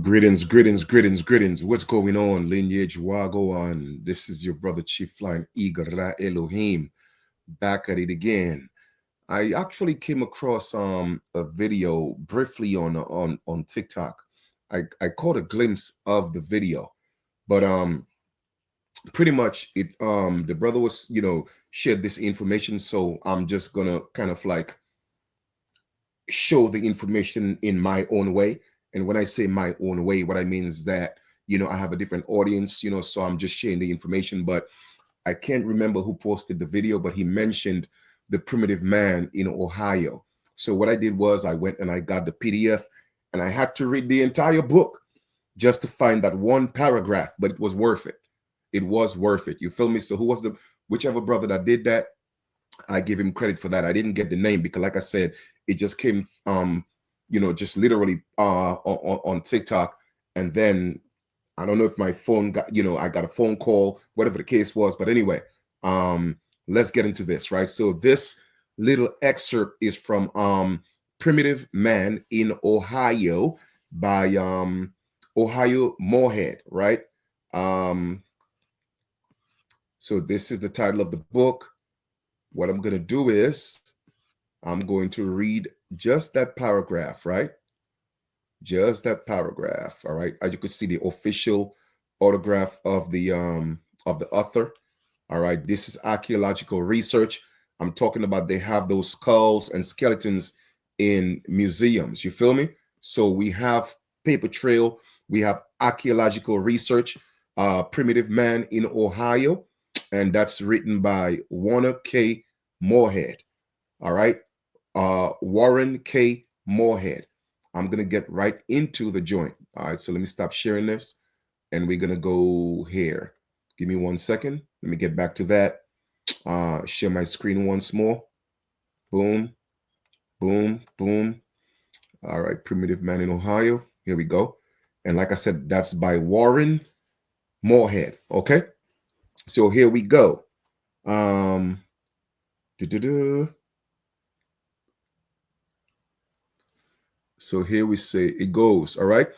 Greetings. What's going on? Lineage Wagwan. This is your brother Chief Flying Eagle Ra Elohim back at it again. I actually came across a video briefly on TikTok. I caught a glimpse of the video, but pretty much it the brother was shared this information, so I'm just gonna kind of like show the information in my own way. And when I say my own way, what I mean is that, I have a different audience, so I'm just sharing the information. But I can't remember who posted the video, but he mentioned the primitive man in Ohio. So what I did was I went and I got the PDF and I had to read the entire book just to find that one paragraph, but it was worth it. It was worth it. You feel me? So whichever brother that did that, I give him credit for that. I didn't get the name because, like I said, it just came, just literally on TikTok, and then I don't know if my phone got, I got a phone call, whatever the case was. But anyway, let's get into this, right? So this little excerpt is from Primitive Man in Ohio by Ohio Moorhead, right? So this is the title of the book. What I'm going to do is I'm going to read just that paragraph, right? Just that paragraph, all right? As you could see, the official autograph of the author, all right? This is archaeological research. I'm talking about they have those skulls and skeletons in museums, you feel me? So we have paper trail, we have archaeological research, Primitive Man in Ohio, and that's written by Warner K. Moorhead. All right. Warren K. Moorhead. I'm going to get right into the joint. All right. So let me stop sharing this and we're going to go here. Give me 1 second. Let me get back to that. Share my screen once more. Boom, boom, boom. All right. Primitive Man in Ohio. Here we go. And like I said, that's by Warren Moorhead. Okay. So here we go. So here we say it goes. All right.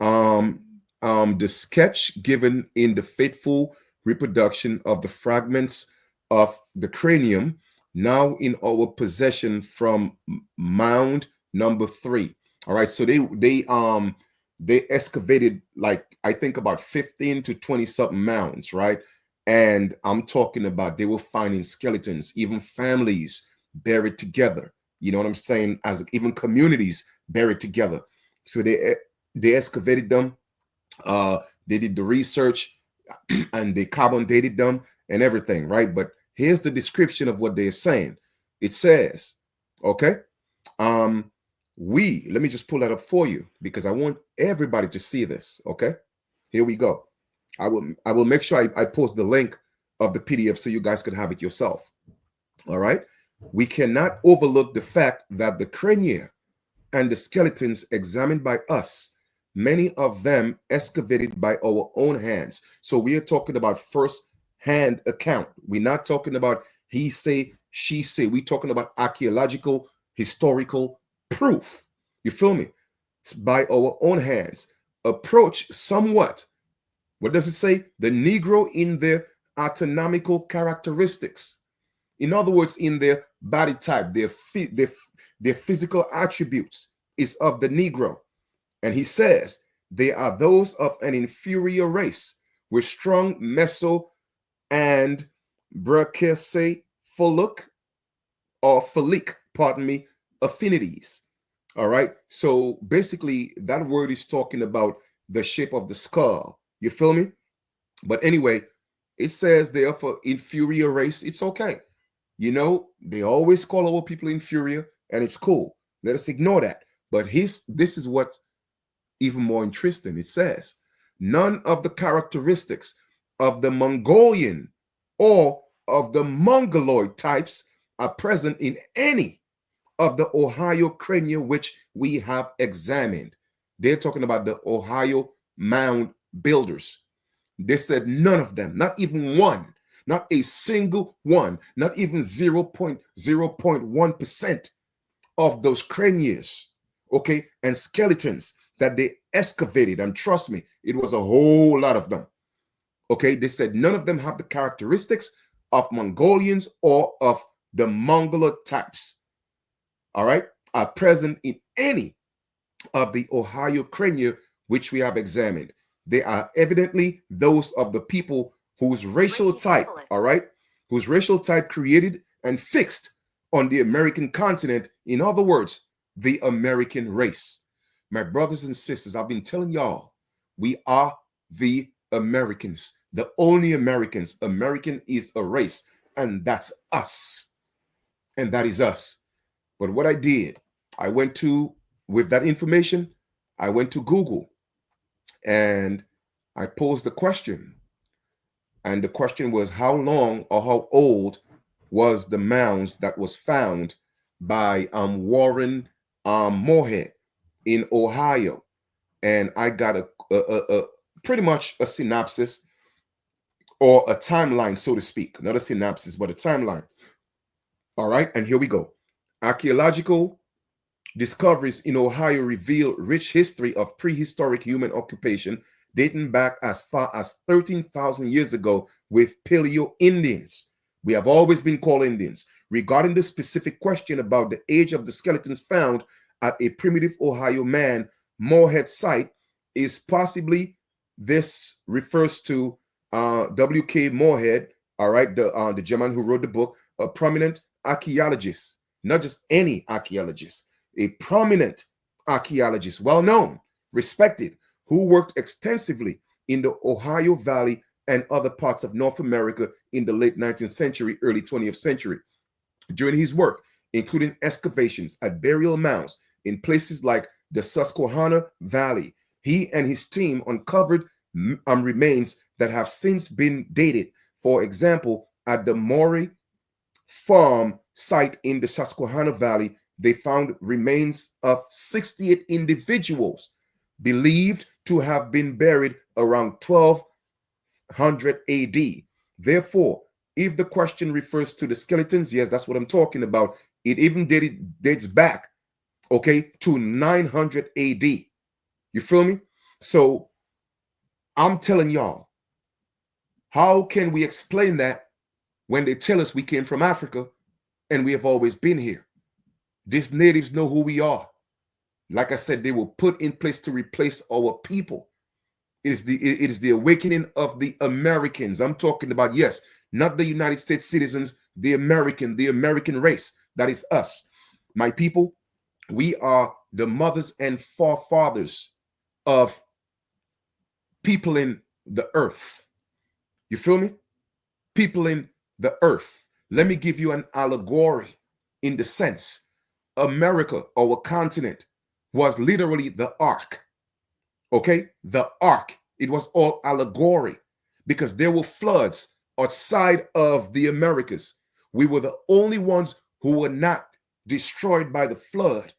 The sketch given in the faithful reproduction of the fragments of the cranium now in our possession from mound number 3. All right. So they excavated, like, I think about 15 to 20 something mounds, right? And I'm talking about they were finding skeletons, even families buried together. You know what I'm saying? As even communities buried together. So they excavated them. They did the research and they carbon dated them and everything, right? But here's the description of what they're saying. It says, okay, let me just pull that up for you because I want everybody to see this. Okay, here we go. I will make sure I post the link of the PDF so you guys can have it yourself. All right. We cannot overlook the fact that the crania and the skeletons examined by us, many of them excavated by our own hands. So we are talking about first-hand account. We're not talking about he say, she say. We're talking about archaeological, historical proof. You feel me? It's by our own hands. Approach somewhat. What does it say? The Negro in their anatomical characteristics. In other words, in their body type, their physical attributes is of the Negro. And he says they are those of an inferior race with strong meso and brachycephalic affinities. All right. So basically, that word is talking about the shape of the skull. You feel me? But anyway, it says they are for inferior race. It's okay. They always call our people inferior, and it's cool. Let us ignore that. But this is what's even more interesting. It says, none of the characteristics of the Mongolian or of the Mongoloid types are present in any of the Ohio crania which we have examined. They're talking about the Ohio mound builders. They said none of them, not even one, not a single one, not even 0.1% of those cranias, okay, and skeletons that they excavated, and trust me, it was a whole lot of them. Okay, they said none of them have the characteristics of Mongolians or of the Mongoloid types, all right, are present in any of the Ohio crania which we have examined. They are evidently those of the people whose racial type, all right, whose racial type created and fixed on the American continent. In other words, the American race. My brothers and sisters, I've been telling y'all, we are the Americans, the only Americans. American is a race, and that's us. And that is us. But what I did, I went to, with that information, I went to Google and I posed the question. And the question was, how long or how old was the mounds that was found by Warren Moorhead in Ohio? And I got a pretty much a synopsis or a timeline, so to speak. Not a synopsis, but a timeline. All right, and here we go. Archaeological discoveries in Ohio reveal rich history of prehistoric human occupation dating back as far as 13,000 years ago with Paleo Indians. We have always been called Indians. Regarding the specific question about the age of the skeletons found at a primitive Ohio man Moorhead site, is possibly this refers to W.K. Moorhead, all right, the German who wrote the book, a prominent archaeologist, not just any archaeologist, a prominent archaeologist, well known, respected, who worked extensively in the Ohio Valley and other parts of North America in the late 19th century, early 20th century. During his work, including excavations at burial mounds in places like the Susquehanna Valley, he and his team uncovered remains that have since been dated. For example, at the Maury Farm site in the Susquehanna Valley, they found remains of 68 individuals believed to have been buried around 1200 AD. Therefore, if the question refers to the skeletons, yes, that's what I'm talking about. It even dates back, okay, to 900 AD. You feel me? So I'm telling y'all, how can we explain that when they tell us we came from Africa and we have always been here? These natives know who we are. Like I said, they were put in place to replace our people. It is the awakening of the Americans. I'm talking about, yes, not the United States citizens, the American race. That is us. My people, we are the mothers and forefathers of people in the earth. You feel me? People in the earth. Let me give you an allegory in the sense America, our continent, was literally the ark. Okay? The ark. It was all allegory because there were floods outside of the Americas. We were the only ones who were not destroyed by the flood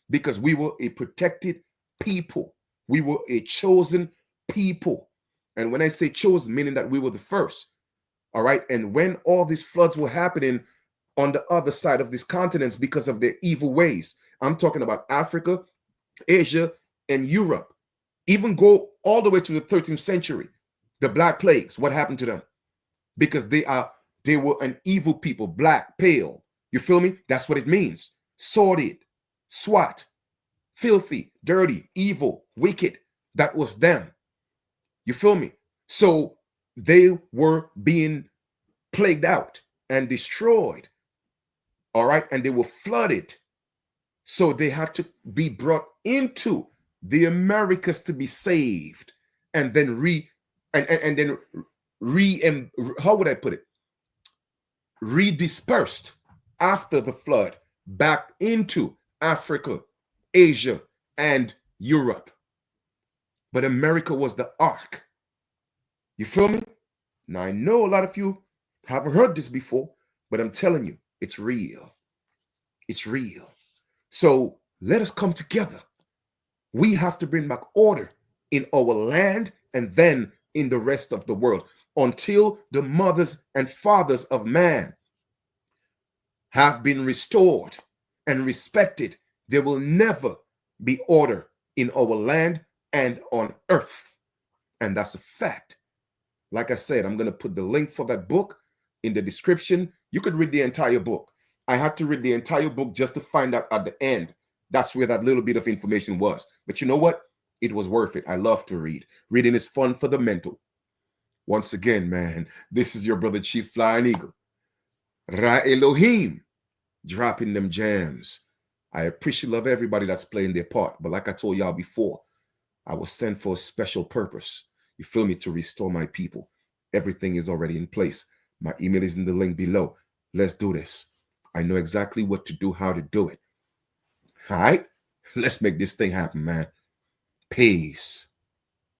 because we were a protected people. We were a chosen people. And when I say chosen, meaning that we were the first. All right. And when all these floods were happening on the other side of these continents because of their evil ways, I'm talking about Africa, Asia, and Europe. Even go all the way to the 13th century, the Black Plagues. What happened to them? Because they were an evil people, black, pale. You feel me? That's what it means. Sordid, swat, filthy, dirty, evil, wicked. That was them. You feel me? So they were being plagued out and destroyed. All right. And they were flooded. So they had to be brought into the Americas to be saved. And then how would I put it? Redispersed after the flood back into Africa, Asia, and Europe. But America was the ark. You feel me? Now, I know a lot of you haven't heard this before, but I'm telling you, it's real. It's real. So let us come together. We have to bring back order in our land and then in the rest of the world until the mothers and fathers of man have been restored and respected. There will never be order in our land and on earth. And that's a fact. Like I said, I'm going to put the link for that book in the description. You could read the entire book. I had to read the entire book just to find out at the end. That's where that little bit of information was. But you know what? It was worth it. I love to read. Reading is fun for the mental. Once again, man, this is your brother Chief Flying Eagle. Ra Elohim, dropping them jams. I appreciate love everybody that's playing their part. But like I told y'all before, I was sent for a special purpose. You feel me? To restore my people. Everything is already in place. My email is in the link below. Let's do this. I know exactly what to do, how to do it. All right? Let's make this thing happen, man. Peace.